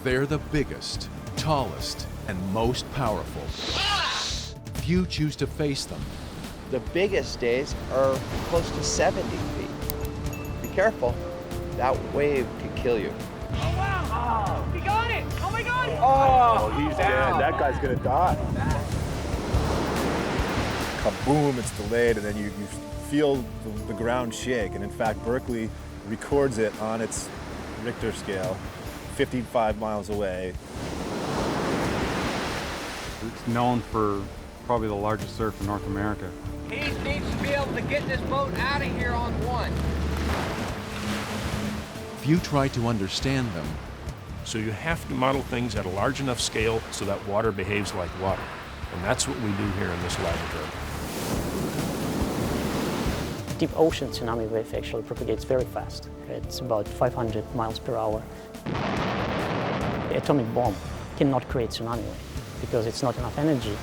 They're the biggest, tallest, and most powerful. Few choose to face them. The biggest days are close to 70 feet. Be careful, that wave could kill you. Oh, wow! He got it! Oh my God! Oh, he's dead. That guy's gonna die. Kaboom, it's delayed, and then you feel the ground shake. And in fact, Berkeley records it on its Richter scale, 55 miles away. It's known for probably the largest surf in North America. He needs to be able to get this boat out of here on one. Few try to understand them. So you have to model things at a large enough scale so that water behaves like water. And that's what we do here in this laboratory. Deep ocean tsunami wave actually propagates very fast. It's about 500 miles per hour. The atomic bomb cannot create tsunami wave because it's not enough energy.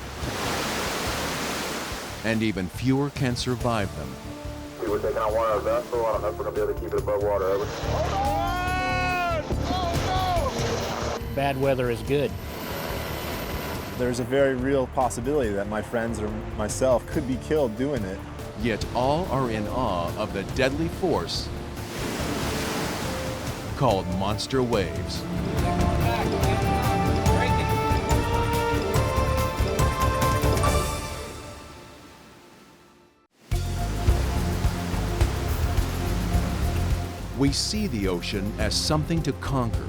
And even fewer can survive them. We're taking on one of our vessel. I don't know if we're going to be able to keep it above water. Over. Hold on! Oh no! Bad weather is good. There's a very real possibility that my friends or myself could be killed doing it. Yet all are in awe of the deadly force called monster waves. We see the ocean as something to conquer.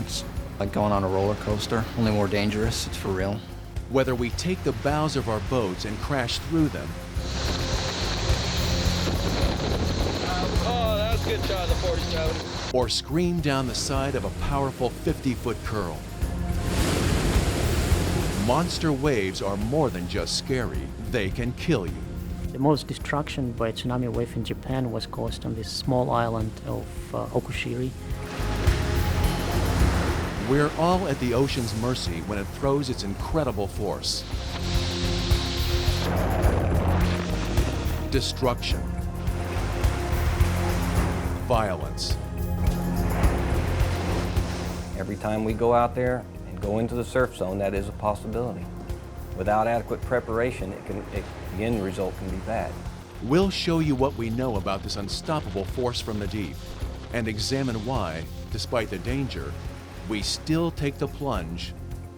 It's like going on a roller coaster, only more dangerous. It's for real. Whether we take the bows of our boats and crash through them, Oh, that was a good shot of the 47. or scream down the side of a powerful 50-foot curl. Monster waves are more than just scary. They can kill you. The most destruction by tsunami wave in Japan was caused on this small island of Okushiri. We're all at the ocean's mercy when it throws its incredible force. Destruction. Violence. Every time we go out there and go into the surf zone, that is a possibility. Without adequate preparation, the end result can be bad. We'll show you what we know about this unstoppable force from the deep and examine why, despite the danger, we still take the plunge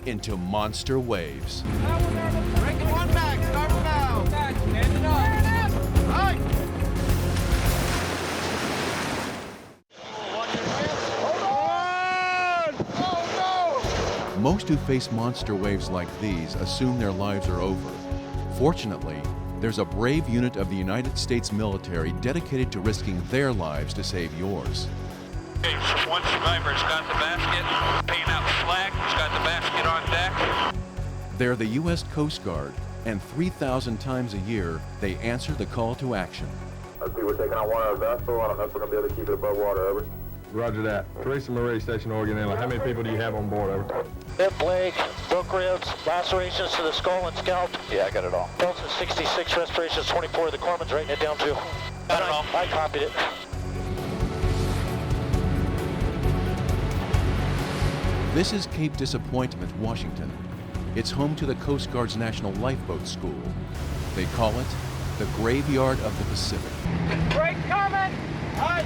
into monster waves. Breaking one back, starboard bow. Back, standing up. Right. Hold on! Oh no! Most who face monster waves like these assume their lives are over. Fortunately, there's a brave unit of the United States military dedicated to risking their lives to save yours. Okay, so one survivor's got the basket, paying out flag, he's got the basket on deck. They're the U.S. Coast Guard, and 3,000 times a year, they answer the call to action. Okay, we're taking on one of our vessel. I don't know if we're going to be able to keep it above water. Over. Roger that. Teresa Marie, Station Oregon Inlet. How many people do you have on board? Over. Hip, leg, broke ribs, lacerations to the skull and scalp. Yeah, I got it all. Pulse is 66, respirations 24. The corpsman's writing it down too. Got it all. I copied it. This is Cape Disappointment, Washington. It's home to the Coast Guard's National Lifeboat School. They call it the Graveyard of the Pacific. Break coming! Right.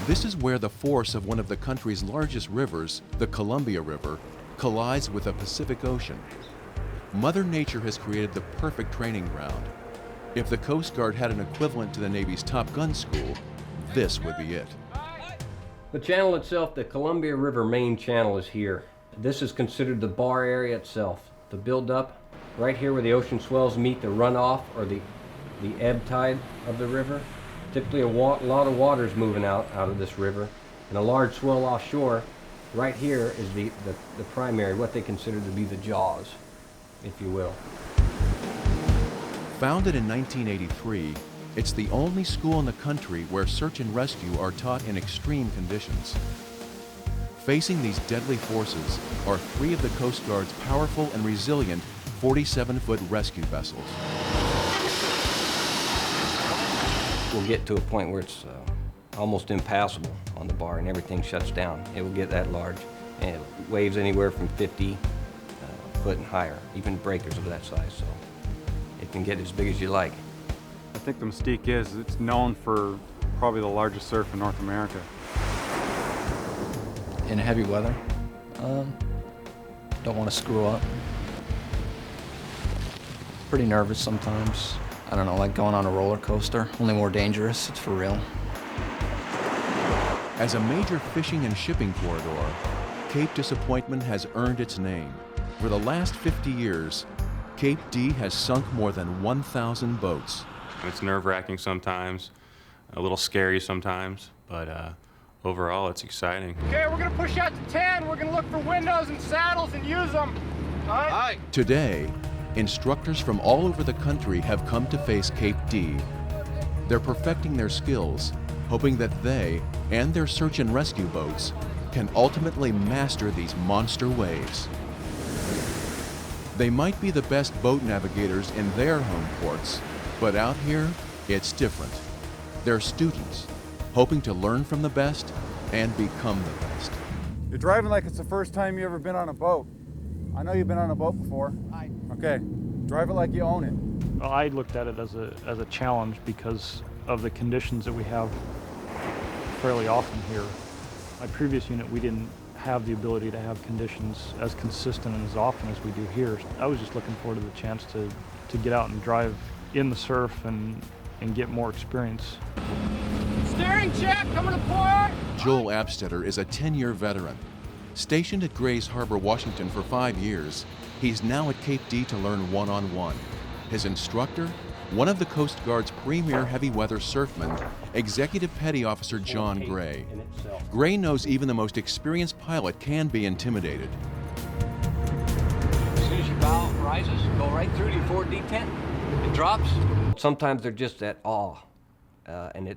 This is where the force of one of the country's largest rivers, the Columbia River, collides with the Pacific Ocean. Mother Nature has created the perfect training ground. If the Coast Guard had an equivalent to the Navy's Top Gun school, this would be it. The channel itself, the Columbia River main channel, is here. This is considered the bar area itself. The build-up, right here where the ocean swells meet the runoff or the ebb tide of the river. Typically a lot of water is moving out of this river, and a large swell offshore. Right here is the primary, what they consider to be the jaws, if you will. Founded in 1983, it's the only school in the country where search and rescue are taught in extreme conditions. Facing these deadly forces are 3 of the Coast Guard's powerful and resilient 47-foot rescue vessels. We'll get to a point where it's almost impassable on the bar and everything shuts down. It will get that large. And it waves anywhere from 50 foot and higher, even breakers of that size, so it can get as big as you like. I think the mystique is it's known for probably the largest surf in North America. In heavy weather, don't want to screw up. Pretty nervous sometimes. I don't know, like going on a roller coaster, only more dangerous, it's for real. As a major fishing and shipping corridor, Cape Disappointment has earned its name. For the last 50 years, Cape D has sunk more than 1,000 boats. It's nerve-wracking sometimes, a little scary sometimes, but overall it's exciting. Okay, we're gonna push out to 10. We're gonna look for windows and saddles and use them. All right? Today, instructors from all over the country have come to face Cape D. They're perfecting their skills, hoping that they and their search and rescue boats can ultimately master these monster waves. They might be the best boat navigators in their home ports, but out here, it's different. They're students, hoping to learn from the best and become the best. You're driving like it's the first time you've ever been on a boat. I know you've been on a boat before. Okay, drive it like you own it. Well, I looked at it as a challenge because of the conditions that we have fairly often here. My previous unit, we didn't have the ability to have conditions as consistent and as often as we do here. I was just looking forward to the chance to get out and drive in the surf and get more experience. Steering check, coming to port. Joel Abstetter is a 10-year veteran. Stationed at Grays Harbor, Washington for 5 years, he's now at Cape D to learn one-on-one. His instructor, one of the Coast Guard's premier heavy weather surfmen, Executive Petty Officer John Gray. Gray knows even the most experienced pilot can be intimidated. As soon as your bow rises, go right through to your forward detent. It drops. Sometimes they're just at awe, and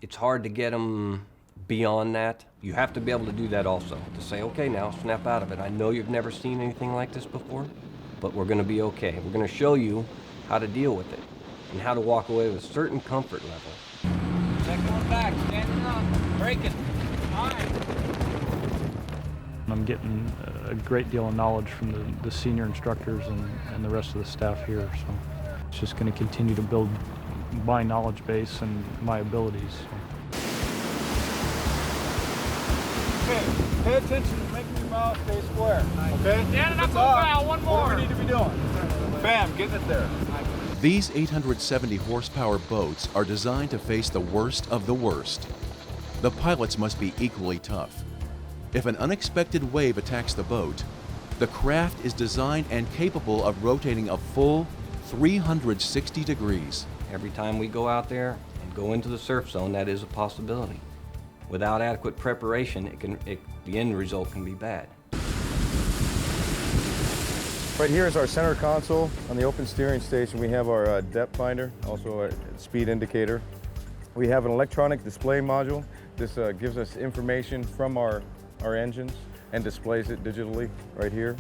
it's hard to get them beyond that. You have to be able to do that also, to say, okay, now snap out of it. I know you've never seen anything like this before, but we're gonna be okay. We're gonna show you how to deal with it and how to walk away with a certain comfort level. Second one back, standing up, braking. All right. I'm getting a great deal of knowledge from the senior instructors and the rest of the staff here, so it's just going to continue to build my knowledge base and my abilities. Okay, pay attention to making your mouth stay square, okay? Standing up, bow, one more. What do we need to be doing? Bam, getting it there. These 870 horsepower boats are designed to face the worst of the worst. The pilots must be equally tough. If an unexpected wave attacks the boat, the craft is designed and capable of rotating a full 360 degrees. Every time we go out there and go into the surf zone, that is a possibility. Without adequate preparation, the end result can be bad. Right here is our center console. On the open steering station, we have our depth finder, also a speed indicator. We have an electronic display module. This gives us information from our engines and displays it digitally right here.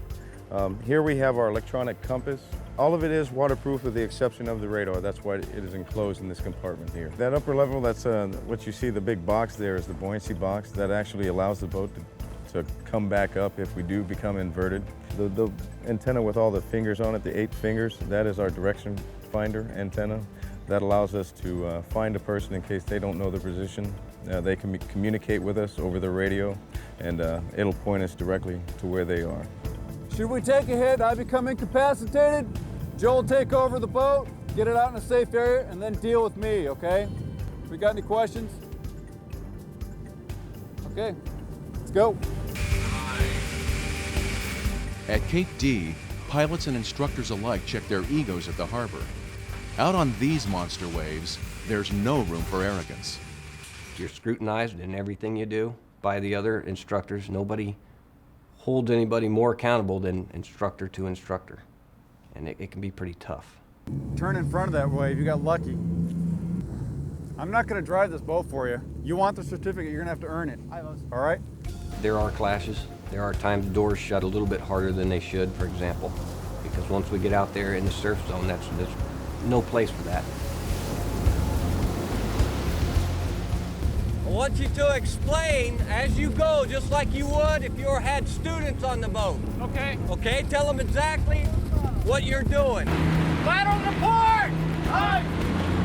Here we have our electronic compass. All of it is waterproof with the exception of the radar. That's why it is enclosed in this compartment here. That upper level, that's what you see, the big box there is the buoyancy box. That actually allows the boat to come back up if we do become inverted. The antenna with all the fingers on it, the 8 fingers, that is our direction finder antenna. That allows us to find a person in case they don't know the position. They can communicate with us over the radio, and it'll point us directly to where they are. Should we take a hit, I become incapacitated, Joel will take over the boat, get it out in a safe area, and then deal with me, okay? We got any questions? Okay, let's go. At Cape D, pilots and instructors alike check their egos at the harbor. Out on these monster waves, there's no room for arrogance. You're scrutinized in everything you do by the other instructors. Nobody holds anybody more accountable than instructor to instructor, and it can be pretty tough. Turn in front of that wave, you got lucky. I'm not gonna drive this boat for you. You want the certificate, you're gonna have to earn it. All right? There are clashes. There are times doors shut a little bit harder than they should, for example, because once we get out there in the surf zone, there's no place for that. want you to explain as you go, just like you would if you had students on the boat. Okay. Okay, tell them exactly what you're doing. Flat on the port! Aye!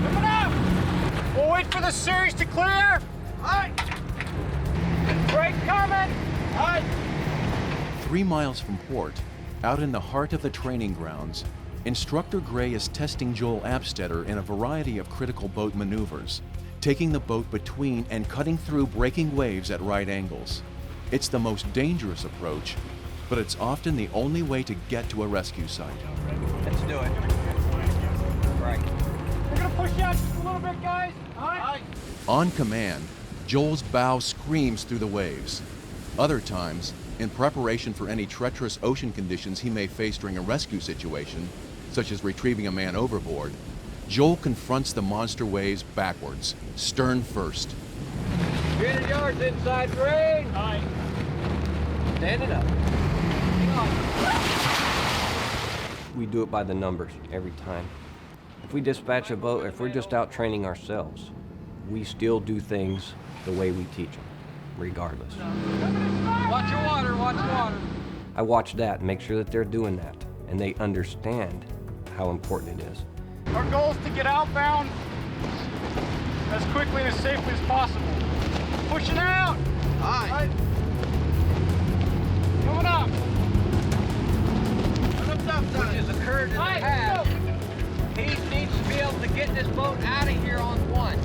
Coming up! We'll wait for the series to clear! Aye! Break coming! Aye! 3 miles from port, out in the heart of the training grounds, Instructor Gray is testing Joel Abstetter in a variety of critical boat maneuvers, taking the boat between and cutting through breaking waves at right angles. It's the most dangerous approach, but it's often the only way to get to a rescue site. Let's do it. Right. We're gonna push you out just a little bit, guys. Aye. On command, Joel's bow screams through the waves. Other times, in preparation for any treacherous ocean conditions he may face during a rescue situation, such as retrieving a man overboard, Joel confronts the monster waves backwards, stern first. 300 yards inside grade. Aye. Standing up. We do it by the numbers every time. If we dispatch a boat, if we're just out training ourselves, we still do things the way we teach them, regardless. Watch your water, watch your water. I watch that and make sure that they're doing that, and they understand how important it is. Our goal is to get outbound as quickly and as safely as possible. Pushing out! Aye. Coming up! Which has occurred in the past. He needs to be able to get this boat out of here on one.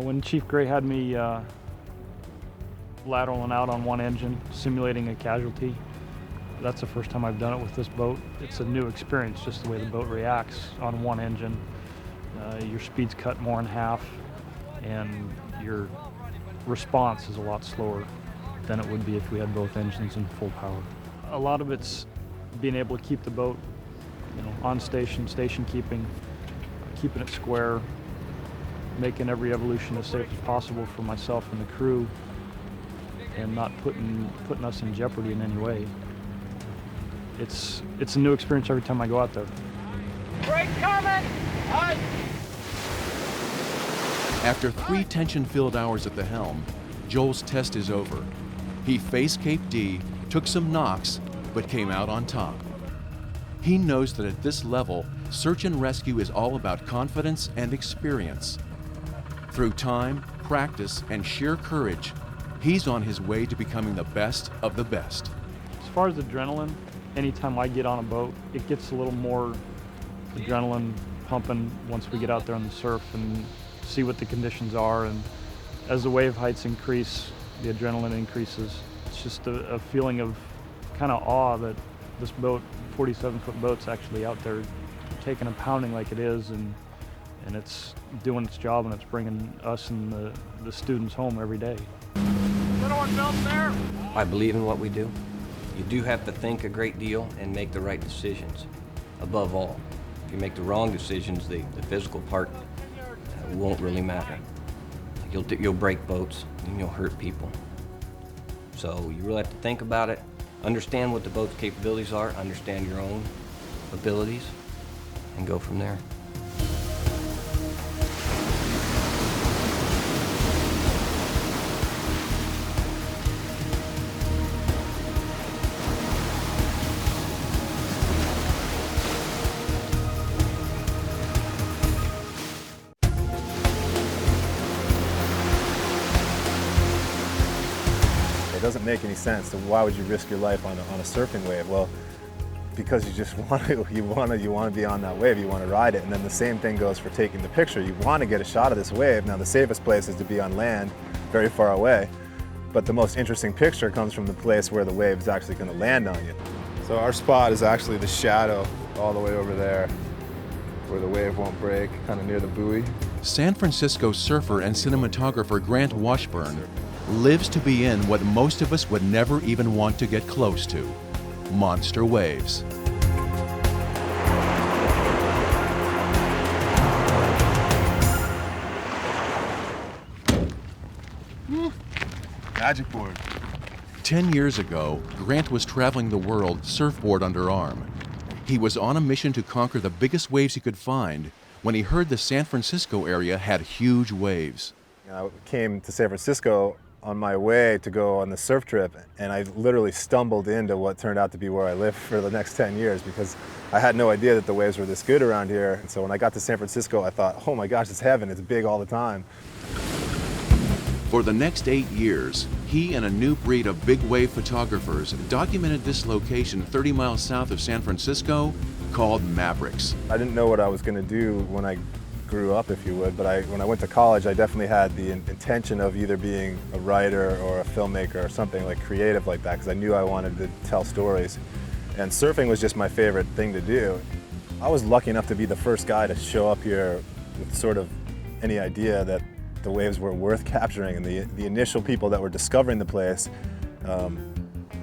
When Chief Gray had me lateraling out on one engine, simulating a casualty, that's the first time I've done it with this boat. It's a new experience, just the way the boat reacts on one engine. Your speed's cut more in half, and your response is a lot slower than it would be if we had both engines in full power. A lot of it's being able to keep the boat, on station, station keeping it square, making every evolution as safe as possible for myself and the crew, and not putting us in jeopardy in any way. It's a new experience every time I go out there. Break coming! Aye. After 3 tension-filled hours at the helm, Joel's test is over. He faced Cape D, took some knocks, but came out on top. He knows that at this level, search and rescue is all about confidence and experience. Through time, practice, and sheer courage, he's on his way to becoming the best of the best. As far as adrenaline, anytime I get on a boat, it gets a little more adrenaline pumping once we get out there on the surf and see what the conditions are. And as the wave heights increase, the adrenaline increases. It's just a feeling of kind of awe that this boat, 47-foot boat's actually out there taking a pounding like it is, and it's doing its job, and it's bringing us and the students home every day. Little one belt there. I believe in what we do. You do have to think a great deal and make the right decisions. Above all, if you make the wrong decisions, the physical part won't really matter. You'll break boats and you'll hurt people. So you really have to think about it, understand what the boat's capabilities are, understand your own abilities, and go from there. It doesn't make any sense. So why would you risk your life on a surfing wave? Well, because you just want to be on that wave. You want to ride it. And then the same thing goes for taking the picture. You want to get a shot of this wave. Now the safest place is to be on land, very far away. But the most interesting picture comes from the place where the wave is actually going to land on you. So our spot is actually the shadow all the way over there, where the wave won't break, kind of near the buoy. San Francisco surfer and cinematographer Grant Washburn lives to be in what most of us would never even want to get close to: monster waves. Magic board. 10 years ago, Grant was traveling the world surfboard under arm. He was on a mission to conquer the biggest waves he could find when he heard the San Francisco area had huge waves. I came to San Francisco on my way to go on the surf trip, and I literally stumbled into what turned out to be where I lived for the next 10 years because I had no idea that the waves were this good around here. And so when I got to San Francisco, I thought, oh my gosh, it's heaven, it's big all the time. For the next 8 years, he and a new breed of big wave photographers documented this location 30 miles south of San Francisco called Mavericks. I didn't know what I was going to do when I grew up, if you would, but when I went to college, I definitely had the intention of either being a writer or a filmmaker or something like creative like that, because I knew I wanted to tell stories. And surfing was just my favorite thing to do. I was lucky enough to be the first guy to show up here with sort of any idea that the waves were worth capturing, and the initial people that were discovering the place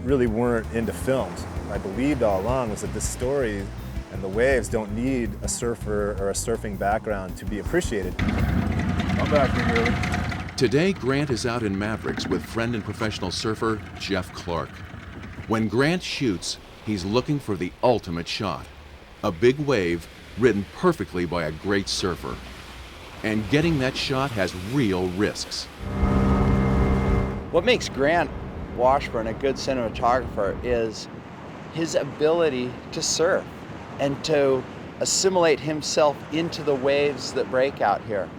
really weren't into films. I believed all along was that this story and the waves don't need a surfer or a surfing background to be appreciated. I'm back here early. Today, Grant is out in Mavericks with friend and professional surfer Jeff Clark. When Grant shoots, he's looking for the ultimate shot, a big wave ridden perfectly by a great surfer. And getting that shot has real risks. What makes Grant Washburn a good cinematographer is his ability to surf and to assimilate himself into the waves that break out here.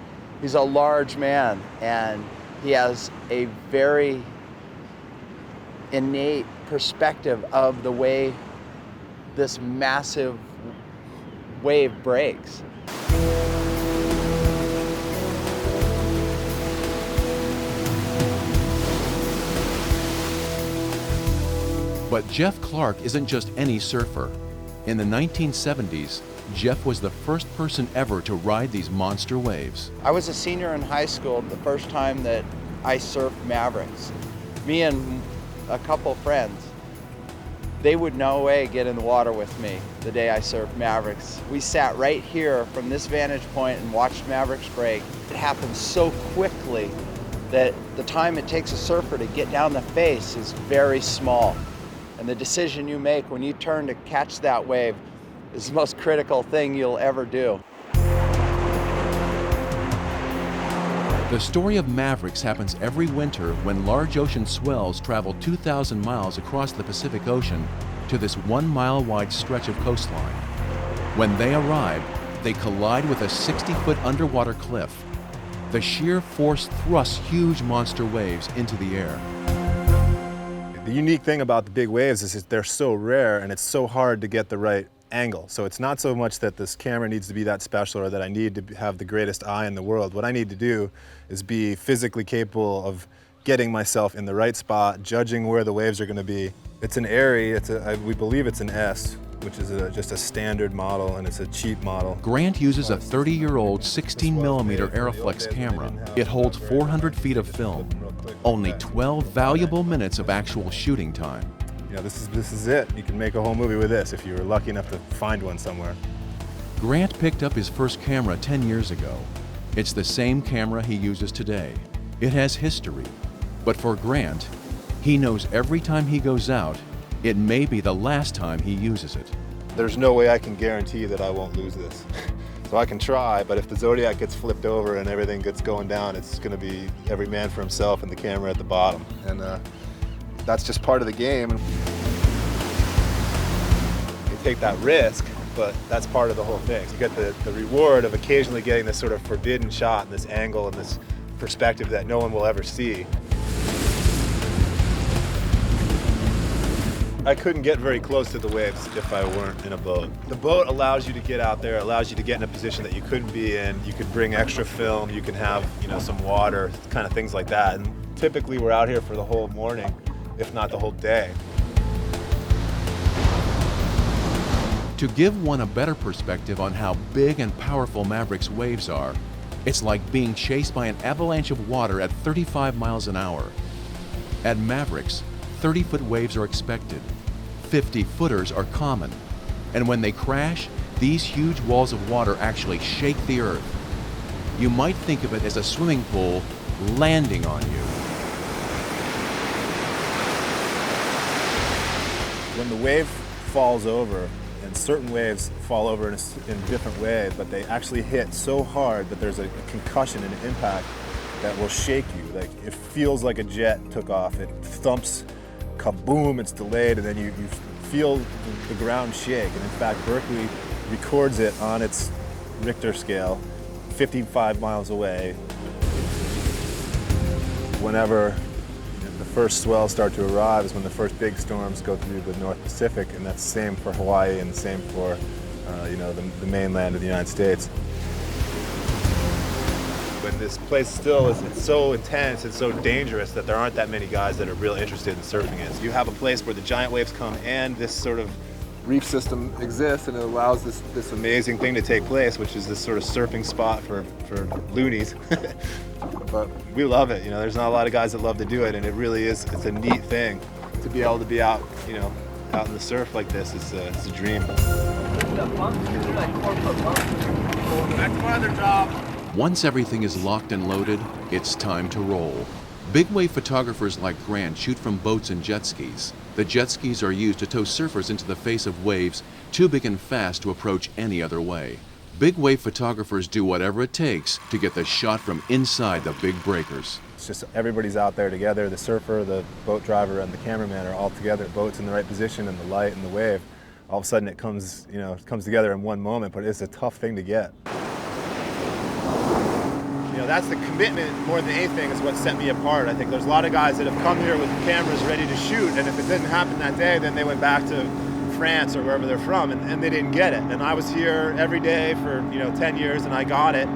He's a large man, and he has a very innate perspective of the way this massive wave breaks. But Jeff Clark isn't just any surfer. In the 1970s, Jeff was the first person ever to ride these monster waves. I was a senior in high school the first time that I surfed Mavericks. Me and a couple friends, they would no way get in the water with me the day I surfed Mavericks. We sat right here from this vantage point and watched Mavericks break. It happened so quickly that the time it takes a surfer to get down the face is very small. And the decision you make when you turn to catch that wave is the most critical thing you'll ever do. The story of Mavericks happens every winter when large ocean swells travel 2,000 miles across the Pacific Ocean to this 1 mile wide stretch of coastline. When they arrive, they collide with a 60-foot underwater cliff. The sheer force thrusts huge monster waves into the air. The unique thing about the big waves is that they're so rare and it's so hard to get the right angle. So it's not so much that this camera needs to be that special or that I need to have the greatest eye in the world. What I need to do is be physically capable of getting myself in the right spot, judging where the waves are going to be. It's an ARRI, we believe it's an S, which is just a standard model, and it's a cheap model. Grant uses a 30-year-old 16mm Aeroflex camera. It holds 400 feet of film, only 12 valuable minutes of actual shooting time. You know, this is it. You can make a whole movie with this if you were lucky enough to find one somewhere. Grant picked up his first camera 10 years ago. It's the same camera he uses today. It has history, but for Grant, he knows every time he goes out, it may be the last time he uses it. There's no way I can guarantee that I won't lose this. So I can try, but if the Zodiac gets flipped over and everything gets going down, it's going to be every man for himself and the camera at the bottom. And that's just part of the game. You take that risk, but that's part of the whole thing. So you get the reward of occasionally getting this sort of forbidden shot and this angle and this perspective that no one will ever see. I couldn't get very close to the waves if I weren't in a boat. The boat allows you to get out there, allows you to get in a position that you couldn't be in. You could bring extra film, you can have, some water, kind of things like that. And typically we're out here for the whole morning, if not the whole day. To give one a better perspective on how big and powerful Mavericks waves are, it's like being chased by an avalanche of water at 35 miles an hour. At Mavericks, 30-foot waves are expected. 50-footers are common. And when they crash, these huge walls of water actually shake the earth. You might think of it as a swimming pool landing on you. When the wave falls over, and certain waves fall over in a different way, but they actually hit so hard that there's a concussion and an impact, that will shake you. Like, it feels like a jet took off. It thumps, kaboom, it's delayed, and then you feel the ground shake. And in fact, Berkeley records it on its Richter scale, 55 miles away. Whenever the first swells start to arrive is when the first big storms go through the North Pacific, and that's the same for Hawaii and the same for the mainland of the United States. When this place still is, it's so intense and so dangerous that there aren't that many guys that are really interested in surfing it. So you have a place where the giant waves come and this sort of reef system exists, and it allows this amazing thing to take place, which is this sort of surfing spot for loonies. But we love it. There's not a lot of guys that love to do it, and it really is, it's a neat thing to be able to be out, out in the surf like this. It's a dream. That's my other job. Once everything is locked and loaded, it's time to roll. Big wave photographers like Grant shoot from boats and jet skis. The jet skis are used to tow surfers into the face of waves too big and fast to approach any other way. Big wave photographers do whatever it takes to get the shot from inside the big breakers. It's just everybody's out there together. The surfer, the boat driver, and the cameraman are all together. The boat's in the right position, and the light and the wave. All of a sudden, it comes together in one moment. But it's a tough thing to get. That's the commitment more than anything is what set me apart. I think there's a lot of guys that have come here with cameras ready to shoot, and if it didn't happen that day, then they went back to France or wherever they're from, and they didn't get it. And I was here every day for 10 years, and I got it.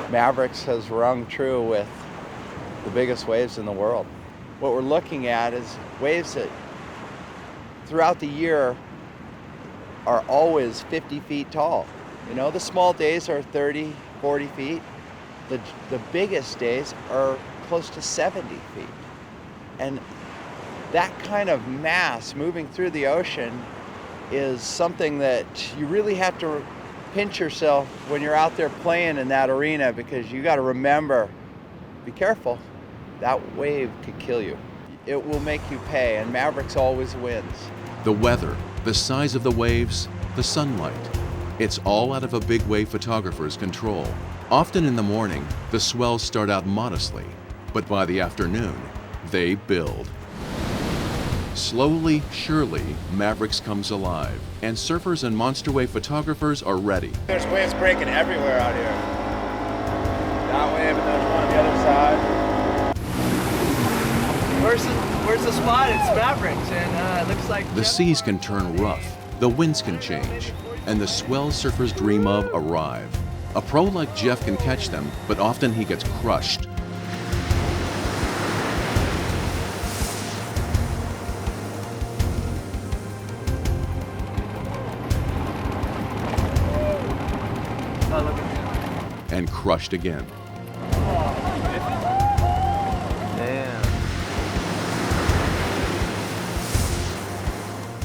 Mavericks has rung true with the biggest waves in the world. What we're looking at is waves that throughout the year are always 50 feet tall. The small days are 30, 40 feet. The biggest days are close to 70 feet. And that kind of mass moving through the ocean is something that you really have to pinch yourself when you're out there playing in that arena, because you got to remember, be careful, that wave could kill you. It will make you pay, and Mavericks always wins. The weather, the size of the waves, the sunlight. It's all out of a big wave photographer's control. Often in the morning, the swells start out modestly, but by the afternoon, they build. Slowly, surely, Mavericks comes alive, and surfers and monster wave photographers are ready. There's waves breaking everywhere out here. That wave, and there's one on the other side. Where's the spot? It's Mavericks, and it looks like the seas can turn rough, the winds can change, and the swells surfers dream of arrive. A pro like Jeff can catch them, but often he gets crushed. And crushed again.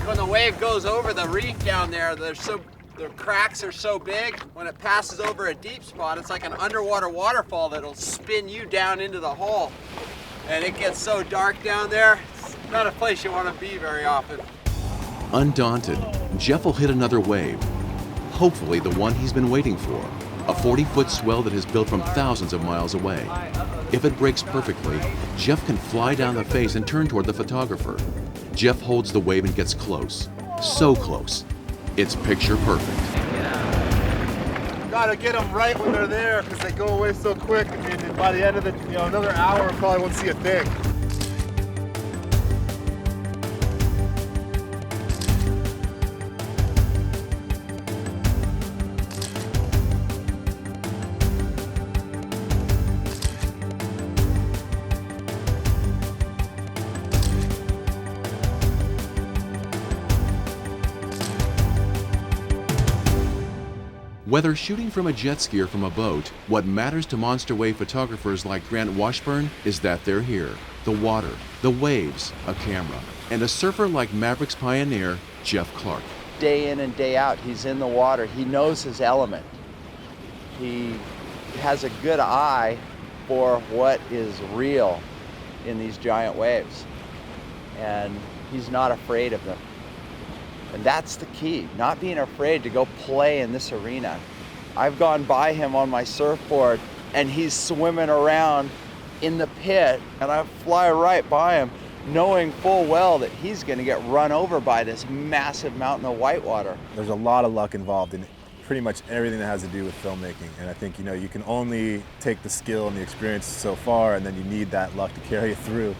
When the wave goes over the reef down there, the cracks are so big, when it passes over a deep spot, it's like an underwater waterfall that'll spin you down into the hole. And it gets so dark down there, it's not a place you want to be very often. Undaunted, Jeff will hit another wave, hopefully the one he's been waiting for, a 40-foot swell that has built from thousands of miles away. If it breaks perfectly, Jeff can fly down the face and turn toward the photographer. Jeff holds the wave and gets close, so close. It's picture perfect. Gotta get them right when they're there, because they go away so quick, and by the end of another hour, probably won't see a thing. Whether shooting from a jet ski or from a boat, what matters to monster wave photographers like Grant Washburn is that they're here. The water, the waves, a camera, and a surfer like Mavericks pioneer Jeff Clark. Day in and day out, he's in the water. He knows his element. He has a good eye for what is real in these giant waves. And he's not afraid of them. And that's the key, not being afraid to go play in this arena I've gone by him on my surfboard and he's swimming around in the pit, and I fly right by him knowing full well that he's going to get run over by this massive mountain of whitewater. There's a lot of luck involved in pretty much everything that has to do with filmmaking, and I think, you know, you can only take the skill and the experience so far, and then you need that luck to carry you through.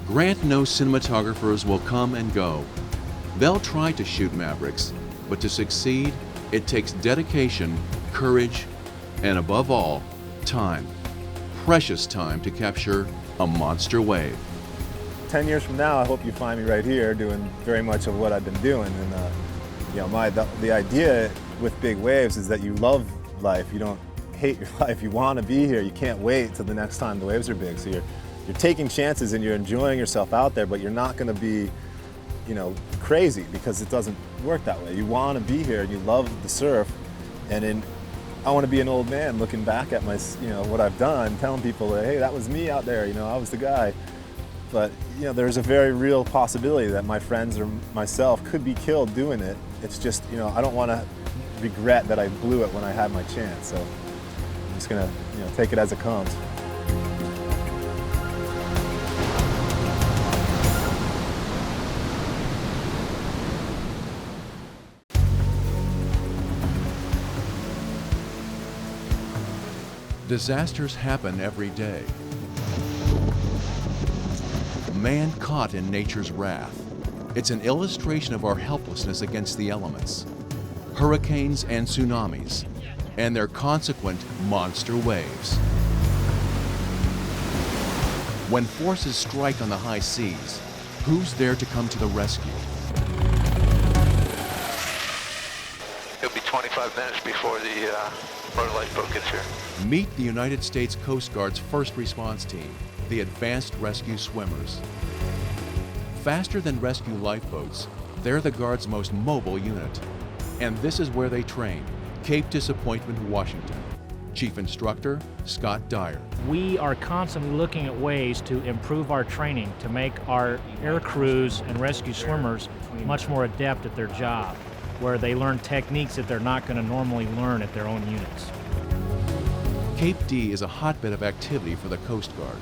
Grant knows cinematographers will come and go. They'll try to shoot Mavericks, but to succeed, it takes dedication, courage, and above all, time. Precious time to capture a monster wave. 10 years from now, I hope you find me right here doing very much of what I've been doing. And you know, the idea with big waves is that you love life. You don't hate your life. You want to be here. You can't wait till the next time the waves are big. So you're taking chances and you're enjoying yourself out there, but you're not going to be, you know, crazy, because it doesn't work that way. You want to be here and you love the surf, and I want to be an old man looking back at my, you know, what I've done, telling people, hey, that was me out there, you know, I was the guy. But, you know, there's a very real possibility that my friends or myself could be killed doing it. It's just, you know, I don't want to regret that I blew it when I had my chance. So I'm just going to, you know, take it as it comes. Disasters happen every day. Man caught in nature's wrath. It's an illustration of our helplessness against the elements. Hurricanes and tsunamis, and their consequent monster waves. When forces strike on the high seas, who's there to come to the rescue? It'll be 25 minutes before the motor lifeboat gets here. Meet the United States Coast Guard's first response team, the Advanced Rescue Swimmers. Faster than rescue lifeboats, they're the Guard's most mobile unit. And this is where they train, Cape Disappointment, Washington. Chief Instructor, Scott Dyer. We are constantly looking at ways to improve our training to make our air crews and rescue swimmers much more adept at their job, where they learn techniques that they're not going to normally learn at their own units. Cape D is a hotbed of activity for the Coast Guard.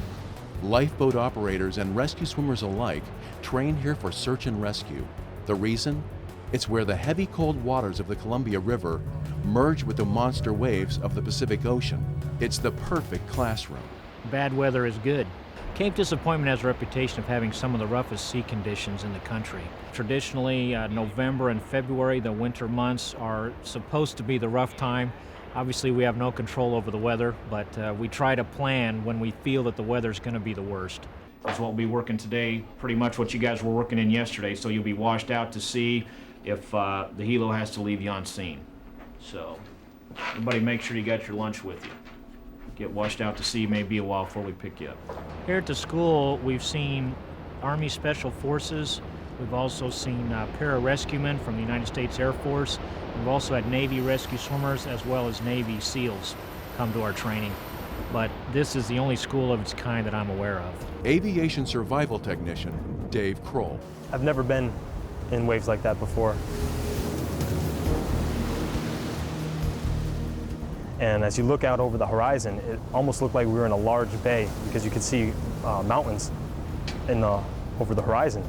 Lifeboat operators and rescue swimmers alike train here for search and rescue. The reason? It's where the heavy cold waters of the Columbia River merge with the monster waves of the Pacific Ocean. It's the perfect classroom. Bad weather is good. Cape Disappointment has a reputation of having some of the roughest sea conditions in the country. Traditionally, November and February, the winter months, are supposed to be the rough time. Obviously, we have no control over the weather, but we try to plan when we feel that the weather's going to be the worst. That's what we'll be working today, pretty much what you guys were working in yesterday, so you'll be washed out to sea if the helo has to leave you on scene. So, everybody make sure you got your lunch with you. Get washed out to sea, may be a while before we pick you up. Here at the school, we've seen Army Special Forces. We've also seen pararescuemen from the United States Air Force. We've also had Navy rescue swimmers as well as Navy SEALs come to our training. But this is the only school of its kind that I'm aware of. Aviation survival technician Dave Kroll. I've never been in waves like that before. And as you look out over the horizon, it almost looked like we were in a large bay because you could see mountains over the horizon.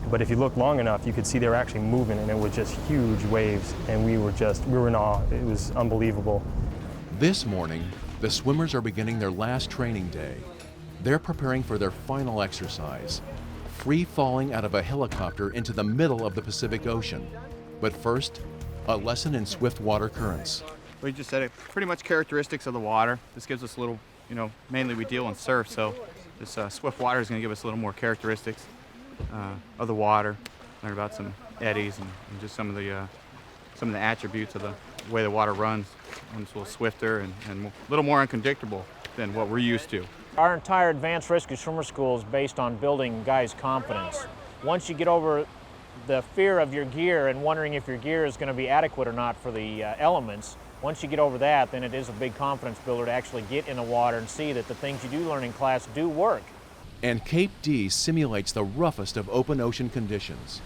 But if you look long enough, you could see they were actually moving, and it was just huge waves, and we were in awe. It was unbelievable. This morning, the swimmers are beginning their last training day. They're preparing for their final exercise, free falling out of a helicopter into the middle of the Pacific Ocean. But first, a lesson in swift water currents. We just said it, pretty much characteristics of the water. This gives us a little, mainly we deal in surf, so this swift water is going to give us a little more characteristics of the water. Learn about some eddies and just some of the attributes of the way the water runs. It's a little swifter and a little more unpredictable than what we're used to. Our entire advanced rescue swimmer school is based on building guys' confidence. Once you get over the fear of your gear and wondering if your gear is going to be adequate or not for the elements, once you get over that, then it is a big confidence builder to actually get in the water and see that the things you do learn in class do work. And Cape D simulates the roughest of open ocean conditions.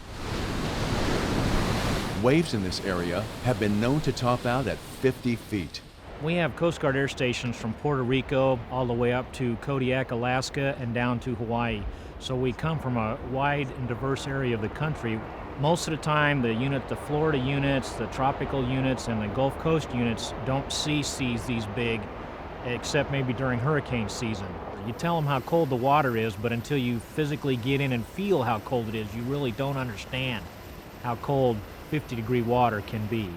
Waves in this area have been known to top out at 50 feet. We have Coast Guard air stations from Puerto Rico all the way up to Kodiak, Alaska, and down to Hawaii. So we come from a wide and diverse area of the country. Most of the time, the Florida units, the tropical units, and the Gulf Coast units don't see seas these big, except maybe during hurricane season. You tell them how cold the water is, but until you physically get in and feel how cold it is, you really don't understand how cold 50-degree water can be.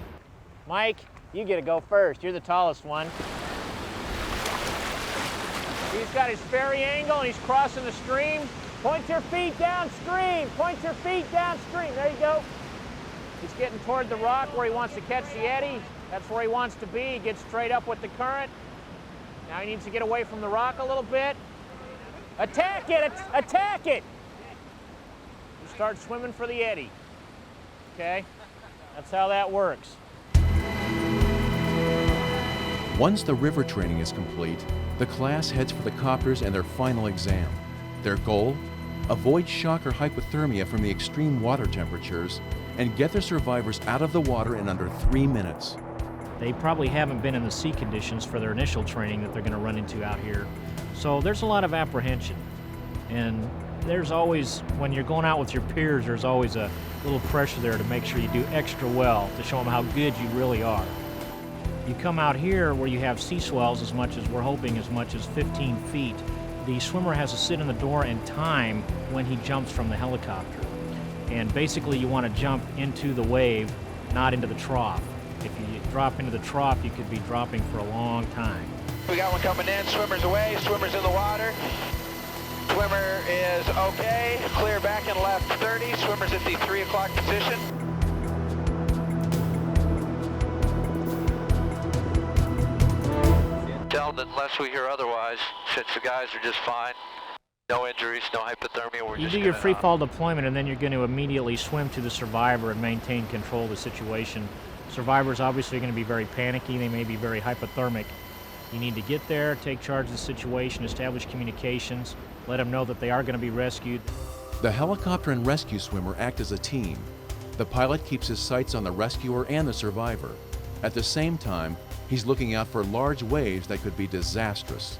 Mike, you get to go first. You're the tallest one. He's got his ferry angle and he's crossing the stream. Point your feet downstream. Point your feet downstream. There you go. He's getting toward the rock where he wants to catch the eddy. That's where he wants to be. He gets straight up with the current. Now he needs to get away from the rock a little bit. Attack it! Attack it! You start swimming for the eddy. Okay? That's how that works. Once the river training is complete, the class heads for the copters and their final exam. Their goal? Avoid shock or hypothermia from the extreme water temperatures and get their survivors out of the water in under 3 minutes. They probably haven't been in the sea conditions for their initial training that they're going to run into out here. So there's a lot of apprehension. And there's always, when you're going out with your peers, there's always a little pressure there to make sure you do extra well to show them how good you really are. You come out here where you have sea swells as much as we're hoping as much as 15 feet. The swimmer has to sit in the door and time when he jumps from the helicopter. And basically you want to jump into the wave, not into the trough. If you drop into the trough, you could be dropping for a long time. We got one coming in, swimmer's away, swimmer's in the water. Swimmer is okay, clear back and left 30, swimmer's at the 3 o'clock position. Tell them unless we hear otherwise, since the guys are just fine. No injuries, no hypothermia. You do your free fall deployment and then you're going to immediately swim to the survivor and maintain control of the situation. Survivors obviously are going to be very panicky, they may be very hypothermic. You need to get there, take charge of the situation, establish communications, let them know that they are going to be rescued. The helicopter and rescue swimmer act as a team. The pilot keeps his sights on the rescuer and the survivor. At the same time, he's looking out for large waves that could be disastrous.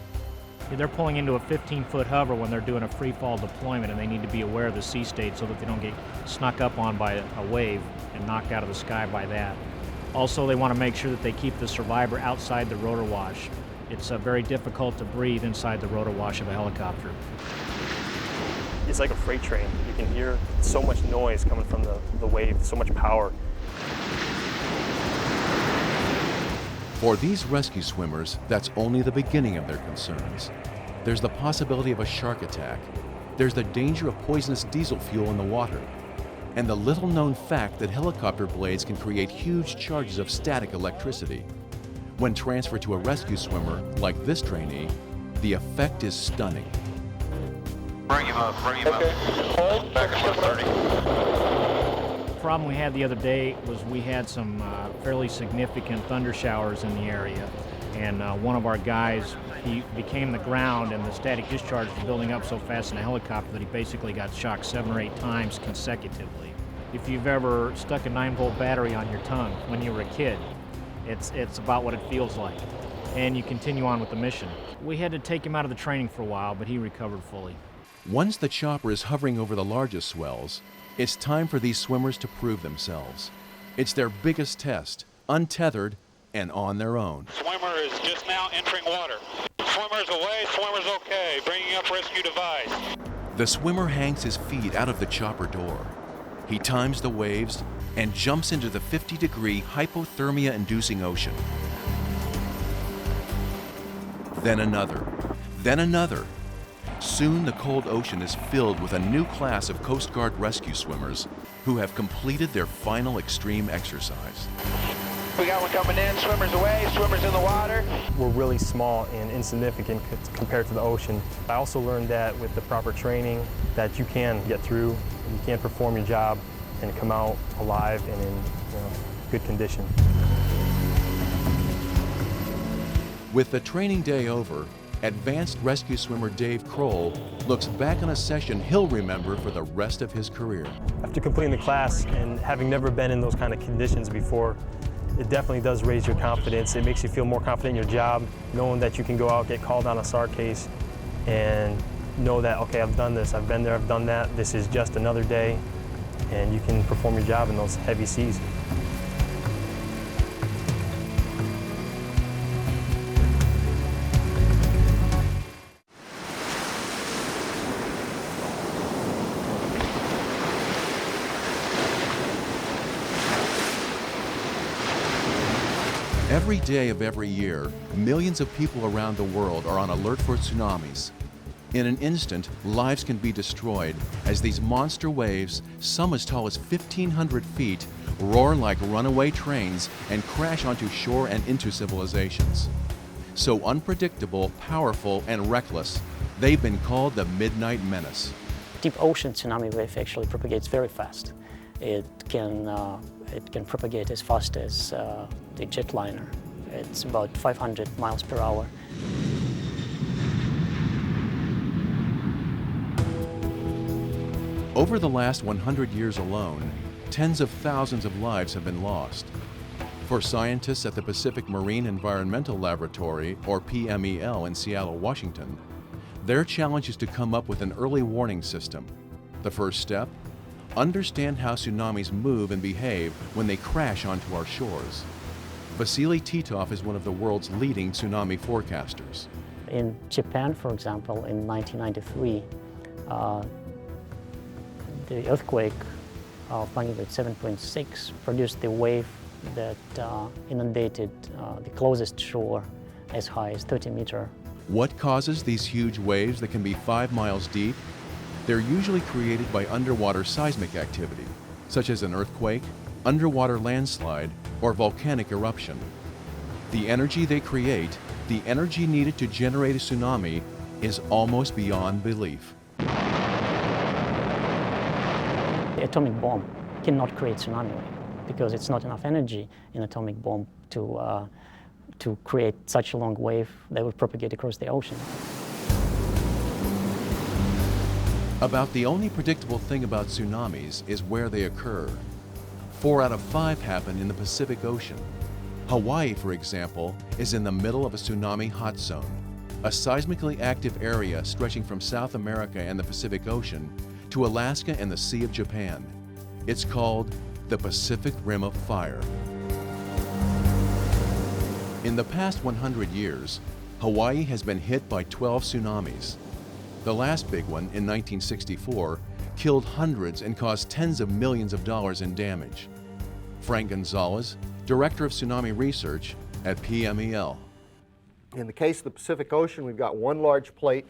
They're pulling into a 15-foot hover when they're doing a free fall deployment, and they need to be aware of the sea state so that they don't get snuck up on by a wave and knocked out of the sky by that. Also, they want to make sure that they keep the survivor outside the rotor wash. It's very difficult to breathe inside the rotor wash of a helicopter. It's like a freight train. You can hear so much noise coming from the wave, so much power. For these rescue swimmers, that's only the beginning of their concerns. There's the possibility of a shark attack. There's the danger of poisonous diesel fuel in the water. And the little-known fact that helicopter blades can create huge charges of static electricity. When transferred to a rescue swimmer, like this trainee, the effect is stunning. Bring him up, Hold, back at 130. The problem we had the other day was we had some fairly significant thunder showers in the area. And one of our guys, he became the ground and the static discharge was building up so fast in a helicopter that he basically got shocked 7 or 8 times consecutively. If you've ever stuck a 9-volt battery on your tongue when you were a kid, it's about what it feels like. And you continue on with the mission. We had to take him out of the training for a while, but he recovered fully. Once the chopper is hovering over the largest swells, it's time for these swimmers to prove themselves. It's their biggest test, untethered and on their own. Swimmer is just now entering water. Swimmer's away, swimmer's okay. Bringing up rescue device. The swimmer hangs his feet out of the chopper door. He times the waves and jumps into the 50-degree hypothermia-inducing ocean. Then another, then another. Soon the cold ocean is filled with a new class of Coast Guard rescue swimmers who have completed their final extreme exercise. We got one coming in, swimmer's away, swimmer's in the water. We're really small and insignificant compared to the ocean. I also learned that with the proper training that you can get through, you can perform your job and come out alive and in good condition. With the training day over, advanced rescue swimmer Dave Kroll looks back on a session he'll remember for the rest of his career. After completing the class and having never been in those kind of conditions before, it definitely does raise your confidence. It makes you feel more confident in your job, knowing that you can go out, get called on a SAR case, and know that, okay, I've done this, I've been there, I've done that, this is just another day, and you can perform your job in those heavy seas. Every day of every year, millions of people around the world are on alert for tsunamis. In an instant, lives can be destroyed as these monster waves, some as tall as 1,500 feet, roar like runaway trains and crash onto shore and into civilizations. So unpredictable, powerful, and reckless, they've been called the Midnight Menace. Deep ocean tsunami wave actually propagates very fast. It can propagate as fast as the jetliner. It's about 500 miles per hour. Over the last 100 years alone, tens of thousands of lives have been lost. For scientists at the Pacific Marine Environmental Laboratory, or PMEL, in Seattle, Washington, their challenge is to come up with an early warning system. The first step? Understand how tsunamis move and behave when they crash onto our shores. Vasily Titov is one of the world's leading tsunami forecasters. In Japan, for example, in 1993, the earthquake of magnitude 7.6 produced the wave that inundated the closest shore as high as 30 meters. What causes these huge waves that can be 5 miles deep? They're usually created by underwater seismic activity, such as an earthquake, underwater landslide, or volcanic eruption. The energy they create, the energy needed to generate a tsunami, is almost beyond belief. The atomic bomb cannot create tsunami wave because it's not enough energy in atomic bomb to create such a long wave that would propagate across the ocean. About the only predictable thing about tsunamis is where they occur. 4 out of 5 happen in the Pacific Ocean. Hawaii, for example, is in the middle of a tsunami hot zone, a seismically active area stretching from South America and the Pacific Ocean to Alaska and the Sea of Japan. It's called the Pacific Rim of Fire. In the past 100 years, Hawaii has been hit by 12 tsunamis. The last big one, in 1964, killed hundreds and caused tens of millions of dollars in damage. Frank Gonzalez, Director of Tsunami Research at PMEL. In the case of the Pacific Ocean, we've got one large plate.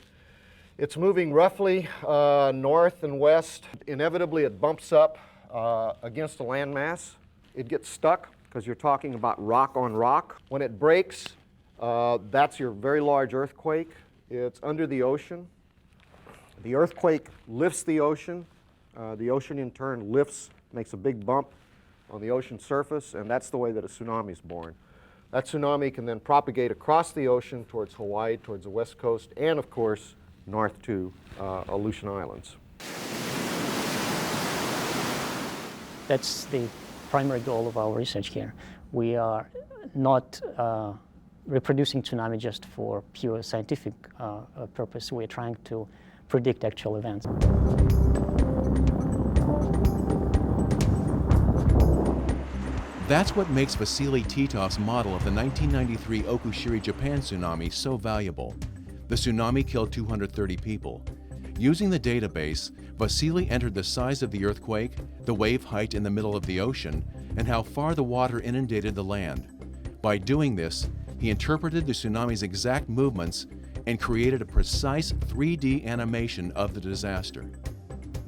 It's moving roughly north and west. Inevitably, it bumps up against a landmass. It gets stuck because you're talking about rock on rock. When it breaks, that's your very large earthquake. It's under the ocean. The earthquake lifts the ocean. The ocean in turn lifts, makes a big bump on the ocean surface, and that's the way that a tsunami is born. That tsunami can then propagate across the ocean towards Hawaii, towards the west coast, and of course, north to Aleutian Islands. That's the primary goal of our research here. We are not reproducing tsunami just for pure scientific purpose. We're trying to predict actual events. That's what makes Vasily Titov's model of the 1993 Okushiri, Japan tsunami so valuable. The tsunami killed 230 people. Using the database, Vasily entered the size of the earthquake, the wave height in the middle of the ocean, and how far the water inundated the land. By doing this, he interpreted the tsunami's exact movements and created a precise 3D animation of the disaster.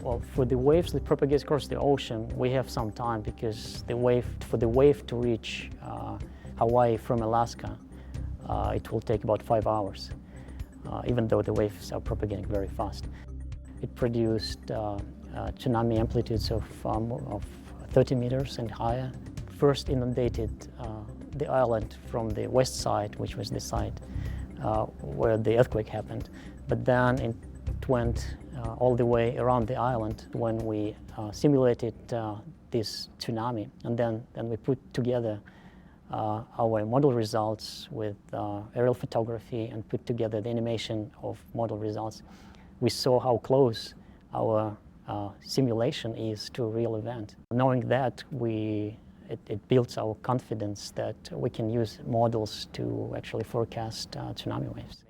Well, for the waves that propagate across the ocean, we have some time because for the wave to reach Hawaii from Alaska, it will take about 5 hours, even though the waves are propagating very fast. It produced tsunami amplitudes of 30 meters and higher. First inundated the island from the west side, which was the site where the earthquake happened. But then it went all the way around the island when we simulated this tsunami. And then we put together our model results with aerial photography and put together the animation of model results. We saw how close our simulation is to a real event. Knowing that, it builds our confidence that we can use models to actually forecast tsunami waves.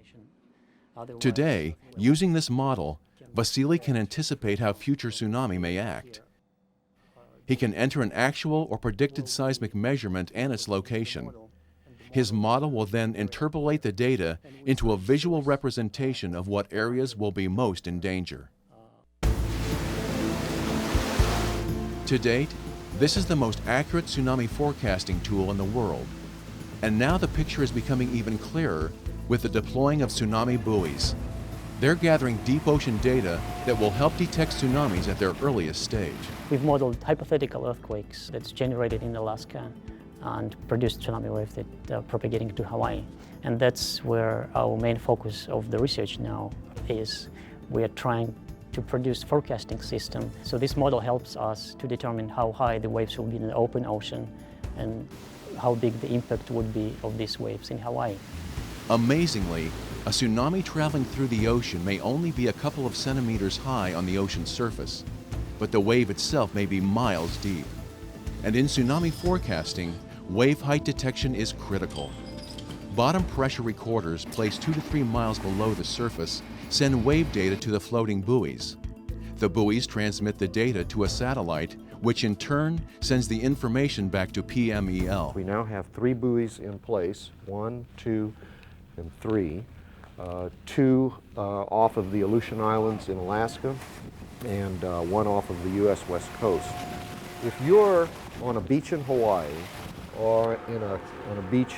Today, using this model, Vasily can anticipate how future tsunami may act. He can enter an actual or predicted seismic measurement and its location. His model will then interpolate the data into a visual representation of what areas will be most in danger. To date, this is the most accurate tsunami forecasting tool in the world. And now the picture is becoming even clearer with the deploying of tsunami buoys. They're gathering deep ocean data that will help detect tsunamis at their earliest stage. We've modeled hypothetical earthquakes that's generated in Alaska and produced tsunami waves that are propagating to Hawaii. And that's where our main focus of the research now is. We are trying to produce forecasting system. So this model helps us to determine how high the waves will be in the open ocean and how big the impact would be of these waves in Hawaii. Amazingly, a tsunami traveling through the ocean may only be a couple of centimeters high on the ocean surface, but the wave itself may be miles deep. And in tsunami forecasting, wave height detection is critical. Bottom pressure recorders placed 2 to 3 miles below the surface send wave data to the floating buoys. The buoys transmit the data to a satellite, which in turn sends the information back to PMEL. We now have 3 buoys in place, 1, 2, and 3. 2 off of the Aleutian Islands in Alaska, and 1 off of the U.S. West Coast. If you're on a beach in Hawaii or on a beach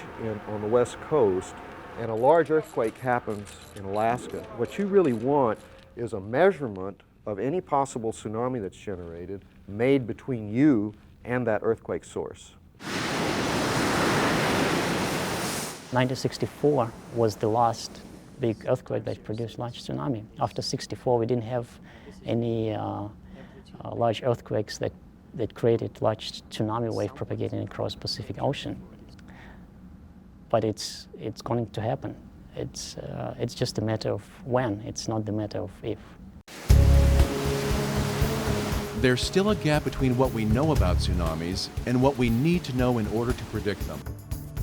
on the West Coast and a large earthquake happens in Alaska, what you really want is a measurement of any possible tsunami that's generated made between you and that earthquake source. 1964 was the last big earthquake that produced large tsunami. After 64, we didn't have any large earthquakes that created large tsunami wave propagating across Pacific Ocean. But it's going to happen. It's just a matter of when. It's not the matter of if. There's still a gap between what we know about tsunamis and what we need to know in order to predict them.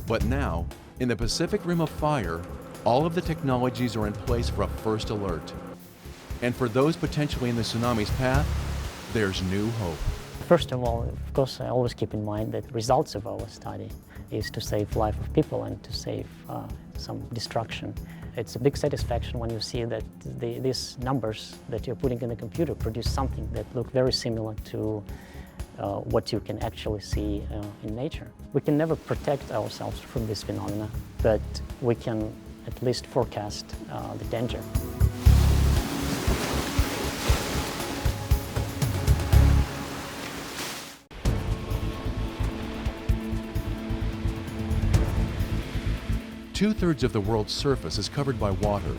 But now, in the Pacific Rim of Fire, all of the technologies are in place for a first alert. And for those potentially in the tsunami's path, there's new hope. First of all, of course, I always keep in mind that the results of our study is to save life of people and to save some destruction. It's a big satisfaction when you see that these numbers that you're putting in the computer produce something that look very similar to what you can actually see in nature. We can never protect ourselves from this phenomena, but we can at least forecast the danger. Two-thirds of the world's surface is covered by water.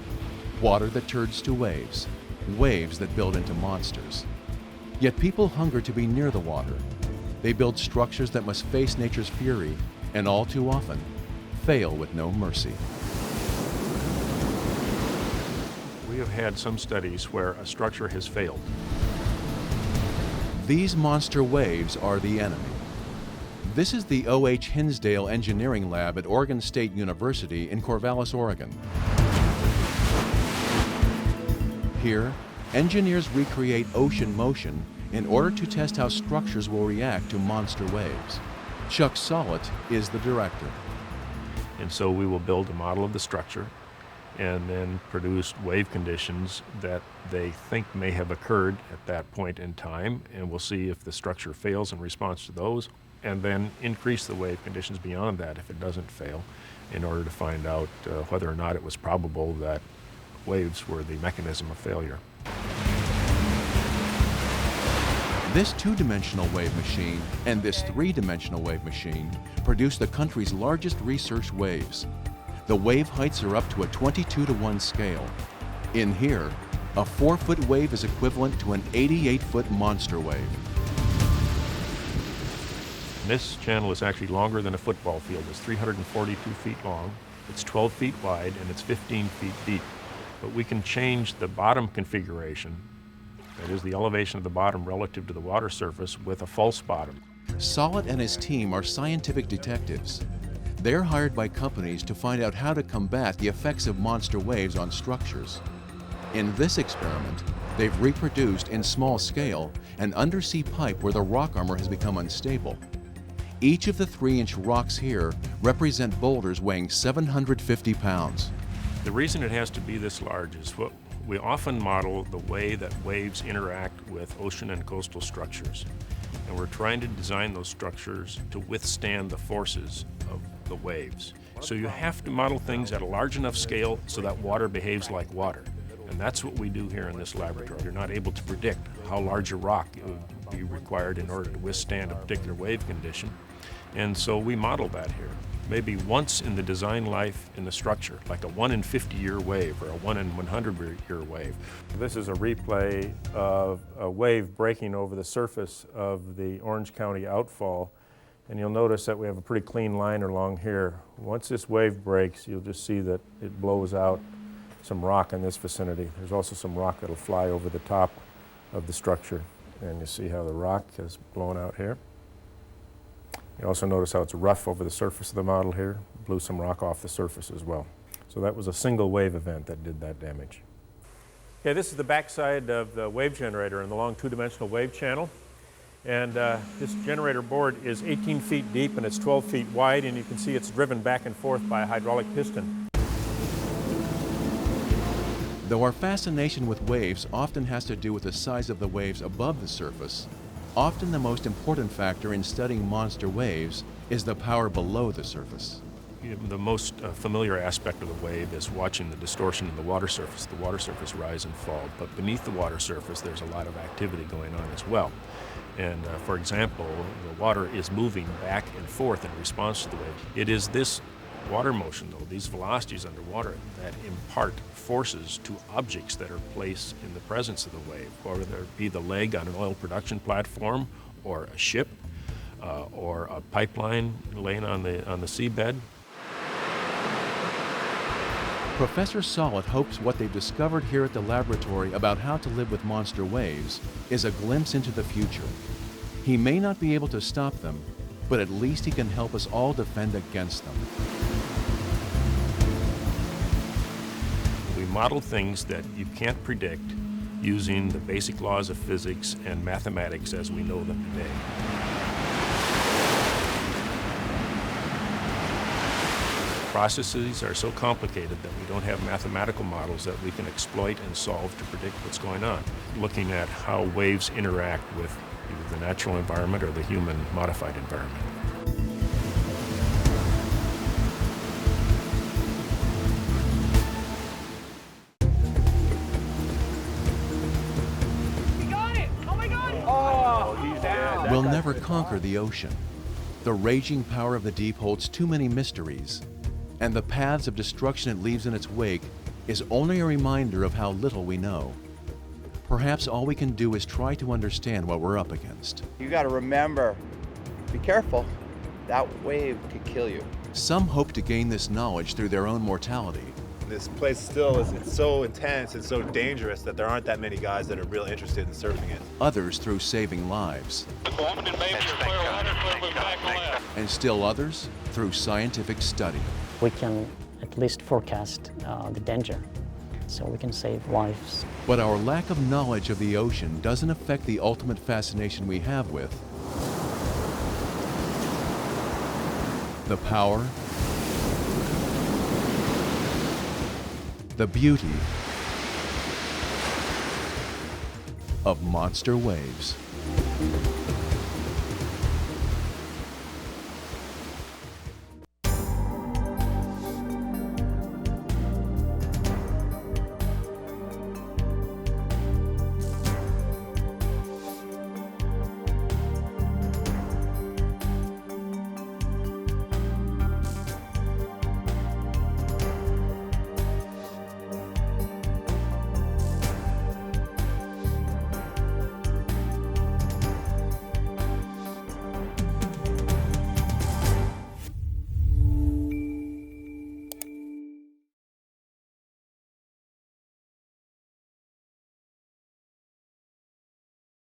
Water that turns to waves. Waves that build into monsters. Yet people hunger to be near the water. They build structures that must face nature's fury, and all too often, fail with no mercy. We have had some studies where a structure has failed. These monster waves are the enemy. This is the O.H. Hinsdale Engineering Lab at Oregon State University in Corvallis, Oregon. Here, engineers recreate ocean motion in order to test how structures will react to monster waves. Chuck Sollett is the director. And so we will build a model of the structure and then produce wave conditions that they think may have occurred at that point in time, and we'll see if the structure fails in response to those, and then increase the wave conditions beyond that if it doesn't fail, in order to find out whether or not it was probable that waves were the mechanism of failure. This two-dimensional wave machine and this three-dimensional wave machine produce the country's largest research waves. the wave heights are up to a 22-to-1 scale. In here, a 4-foot wave is equivalent to an 88-foot monster wave. This channel is actually longer than a football field. It's 342 feet long, it's 12 feet wide, and it's 15 feet deep. But we can change the bottom configuration, that is the elevation of the bottom relative to the water surface, with a false bottom. Solid and his team are scientific detectives. They're hired by companies to find out how to combat the effects of monster waves on structures. In this experiment, they've reproduced in small scale an undersea pipe where the rock armor has become unstable. Each of the 3-inch rocks here represent boulders weighing 750 pounds. The reason it has to be this large is what we often model the way that waves interact with ocean and coastal structures. And we're trying to design those structures to withstand the forces of the waves. So you have to model things at a large enough scale so that water behaves like water. And that's what we do here in this laboratory. You're not able to predict how large a rock it would be required in order to withstand a particular wave condition. And so we model that here. Maybe once in the design life in the structure, like a 1 in 50-year wave or a 1 in 100-year wave. This is a replay of a wave breaking over the surface of the Orange County outfall. And you'll notice that we have a pretty clean line along here. Once this wave breaks, you'll just see that it blows out some rock in this vicinity. There's also some rock that'll fly over the top of the structure. And you see how the rock is blown out here. You also notice how it's rough over the surface of the model here. Blew some rock off the surface as well. So that was a single wave event that did that damage. Okay, this is the backside of the wave generator in the long 2-dimensional wave channel. And this generator board is 18 feet deep and it's 12 feet wide, and you can see it's driven back and forth by a hydraulic piston. Though our fascination with waves often has to do with the size of the waves above the surface, often the most important factor in studying monster waves is the power below the surface. The most familiar aspect of the wave is watching the distortion in the water surface rise and fall. But beneath the water surface, there's a lot of activity going on as well. And for example, the water is moving back and forth in response to the wave. It is this water motion, though, these velocities underwater, that impart forces to objects that are placed in the presence of the wave, whether it be the leg on an oil production platform, or a ship, or a pipeline laying on the seabed. Professor Solid hopes what they've discovered here at the laboratory about how to live with monster waves is a glimpse into the future. He may not be able to stop them, but at least he can help us all defend against them. We model things that you can't predict using the basic laws of physics and mathematics as we know them today. Processes are so complicated that we don't have mathematical models that we can exploit and solve to predict what's going on. Looking at how waves interact with either the natural environment or the human modified environment. We got it! Oh my God! Oh, he's down. We'll never conquer the ocean. The raging power of the deep holds too many mysteries, and the paths of destruction it leaves in its wake is only a reminder of how little we know. Perhaps all we can do is try to understand what we're up against. You got to remember, be careful. That wave could kill you. Some hope to gain this knowledge through their own mortality. This place still it's so intense and so dangerous that there aren't that many guys that are real interested in surfing it. Others through saving lives. And still others through scientific study. We can at least forecast the danger, so we can save lives. But our lack of knowledge of the ocean doesn't affect the ultimate fascination we have with the power, the beauty of monster waves.